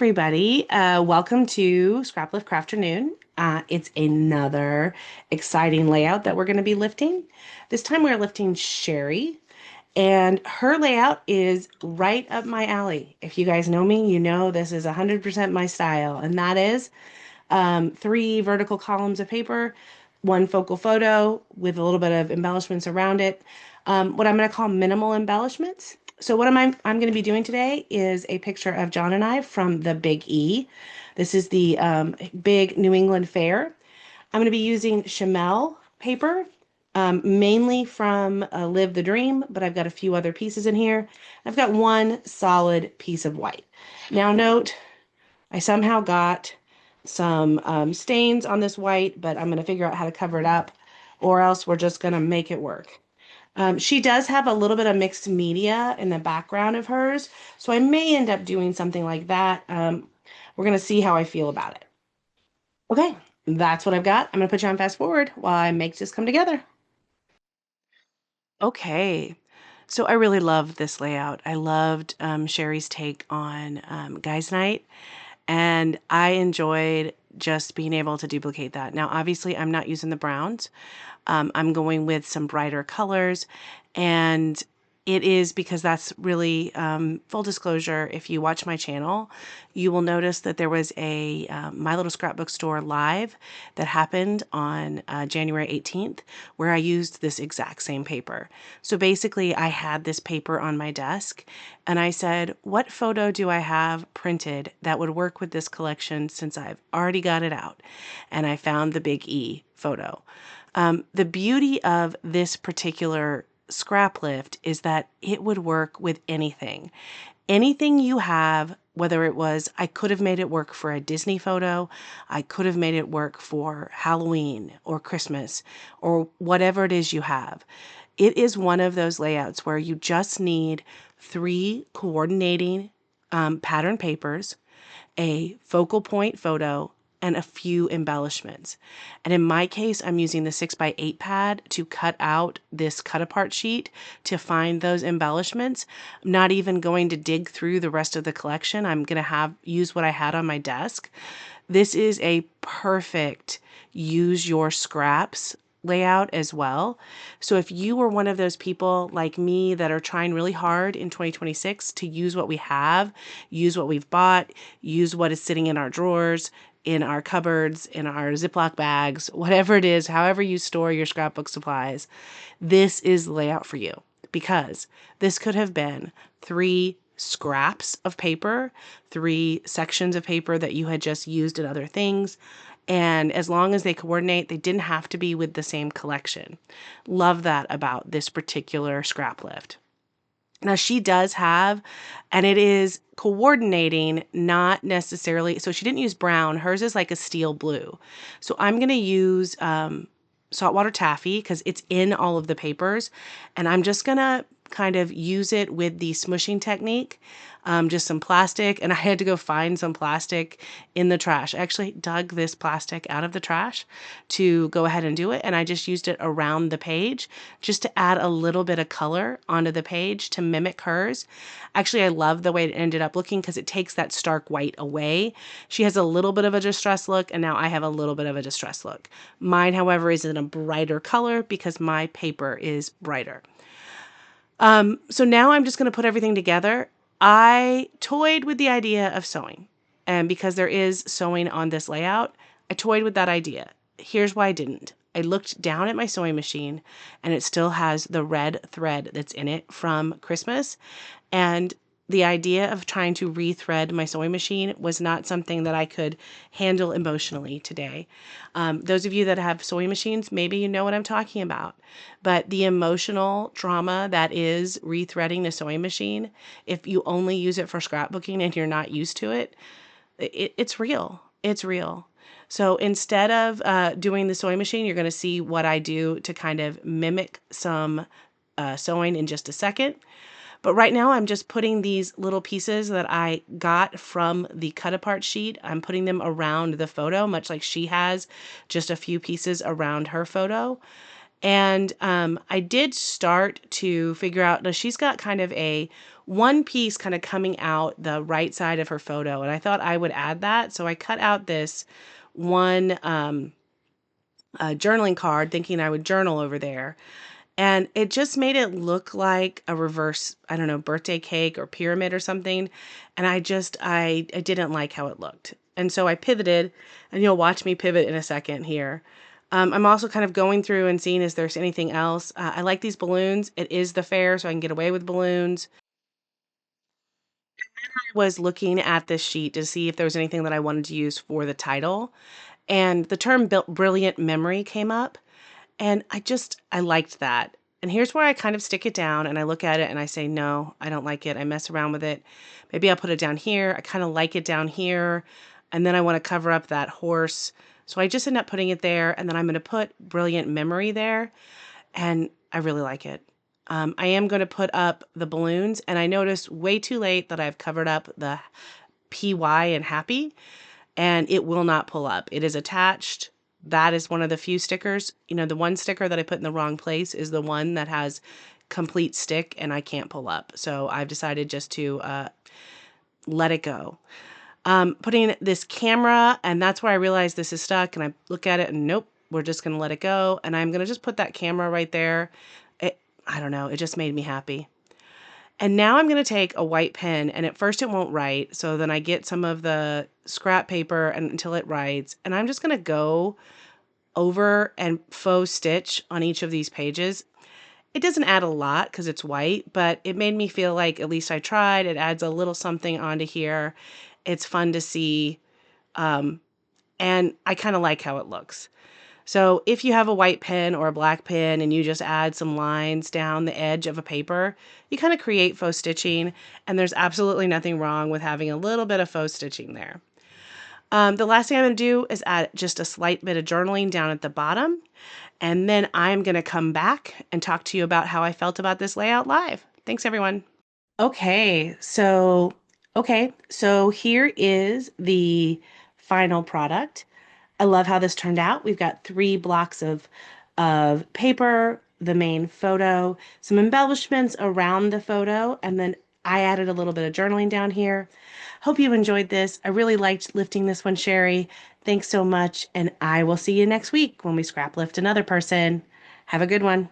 everybody. Welcome to Scraplift Crafternoon. It's another exciting layout that we're going to be lifting. This time we're lifting Sherry, and her layout is right up my alley. If you guys know me, you know this is 100% my style, and that is three vertical columns of paper, one focal photo with a little bit of embellishments around it. What I'm going to call minimal embellishments. So what I'm going to be doing today is a picture of John and I from the Big E. This is the big New England Fair. I'm going to be using Chamel paper, mainly from Live the Dream, but I've got a few other pieces in here. I've got one solid piece of white. Now note, I somehow got some stains on this white, but I'm going to figure out how to cover it up, or else we're just going to make it work. She does have a little bit of mixed media in the background of hers, so I may end up doing something like that. We're going to see how I feel about it. Okay, that's what I've got. I'm going to put you on fast forward while I make this come together. Okay, so I really loved this layout. I loved Sherry's take on Guys Night, and I enjoyed just being able to duplicate that. Now, obviously, I'm not using the browns. I'm going with some brighter colors, and it is because that's really full disclosure. If you watch my channel, you will notice that there was a My Little Scrapbook Store live that happened on January 18th where I used this exact same paper. So basically, I had this paper on my desk and I said, what photo do I have printed that would work with this collection since I've already got it out? And I found the Big E photo. The beauty of this particular scrap lift is that it would work with anything. Anything you have, whether it was, I could have made it work for a Disney photo, I could have made it work for Halloween or Christmas or whatever it is you have. It is one of those layouts where you just need three coordinating pattern papers, a focal point photo, and a few embellishments. And in my case, I'm using the 6x8 pad to cut out this cut apart sheet to find those embellishments. I'm not even going to dig through the rest of the collection. I'm going to use what I had on my desk. This is a perfect use your scraps layout as well. So if you were one of those people like me that are trying really hard in 2026 to use what we have, use what we've bought, use what is sitting in our drawers, in our cupboards, in our Ziploc bags, whatever it is, however you store your scrapbook supplies, this is the layout for you, because this could have been three scraps of paper, three sections of paper that you had just used in other things. And as long as they coordinate, they didn't have to be with the same collection. Love that about this particular scrap lift. Now she does have, and it is coordinating, not necessarily, so she didn't use brown. Hers is like a steel blue. So I'm going to use saltwater taffy because it's in all of the papers. And I'm just going to kind of use it with the smushing technique, just some plastic. And I had to go find some plastic in the trash. I actually dug this plastic out of the trash to go ahead and do it. And I just used it around the page just to add a little bit of color onto the page to mimic hers. Actually, I love the way it ended up looking because it takes that stark white away. She has a little bit of a distressed look, and now I have a little bit of a distressed look. Mine, however, is in a brighter color because my paper is brighter. So now I'm just going to put everything together. I toyed with the idea of sewing, and because there is sewing on this layout, I toyed with that idea. Here's why I didn't. I looked down at my sewing machine and it still has the red thread that's in it from Christmas. And the idea of trying to rethread my sewing machine was not something that I could handle emotionally today. Those of you that have sewing machines, maybe you know what I'm talking about. But the emotional trauma that is rethreading the sewing machine, if you only use it for scrapbooking and you're not used to it, it's real. It's real. So instead of doing the sewing machine, you're going to see what I do to kind of mimic some sewing in just a second. But right now I'm just putting these little pieces that I got from the cut apart sheet. I'm putting them around the photo, much like she has just a few pieces around her photo. And I did start to figure out, now she's got kind of a one piece kind of coming out the right side of her photo. And I thought I would add that. So I cut out this one journaling card thinking I would journal over there. And it just made it look like a reverse, I don't know, birthday cake or pyramid or something. And I didn't like how it looked. And so I pivoted, and you'll watch me pivot in a second here. I'm also kind of going through and seeing if there's anything else. I like these balloons. It is the fair, so I can get away with balloons. I was looking at this sheet to see if there was anything that I wanted to use for the title. And the term brilliant memory came up. And I liked that. And here's where I kind of stick it down and I look at it and I say, no, I don't like it. I mess around with it. Maybe I'll put it down here. I kind of like it down here. And then I want to cover up that horse. So I just end up putting it there. And then I'm going to put brilliant memory there. And I really like it. I am going to put up the balloons. And I noticed way too late that I've covered up the PY and happy. And it will not pull up. It is attached. That is one of the few stickers. You know, the one sticker that I put in the wrong place is the one that has complete stick and I can't pull up. So I've decided just to let it go. Putting this camera, and that's where I realized this is stuck, and I look at it and nope, we're just going to let it go. And I'm going to just put that camera right there. I don't know, it just made me happy. And now I'm going to take a white pen, and at first it won't write. So then I get some of the scrap paper and until it writes, and I'm just going to go over and faux stitch on each of these pages. It doesn't add a lot because it's white, but it made me feel like at least I tried. It adds a little something onto here. It's fun to see, and I kind of like how it looks. So if you have a white pen or a black pen and you just add some lines down the edge of a paper, you kind of create faux stitching, and there's absolutely nothing wrong with having a little bit of faux stitching there. The last thing I'm going to do is add just a slight bit of journaling down at the bottom, and then I'm going to come back and talk to you about how I felt about this layout live. Thanks, everyone. Okay, so here is the final product. I love how this turned out. We've got 3 blocks of paper, the main photo, some embellishments around the photo, and then I added a little bit of journaling down here. Hope you enjoyed this. I really liked lifting this one, Sherry. Thanks so much, and I will see you next week when we scrap lift another person. Have a good one.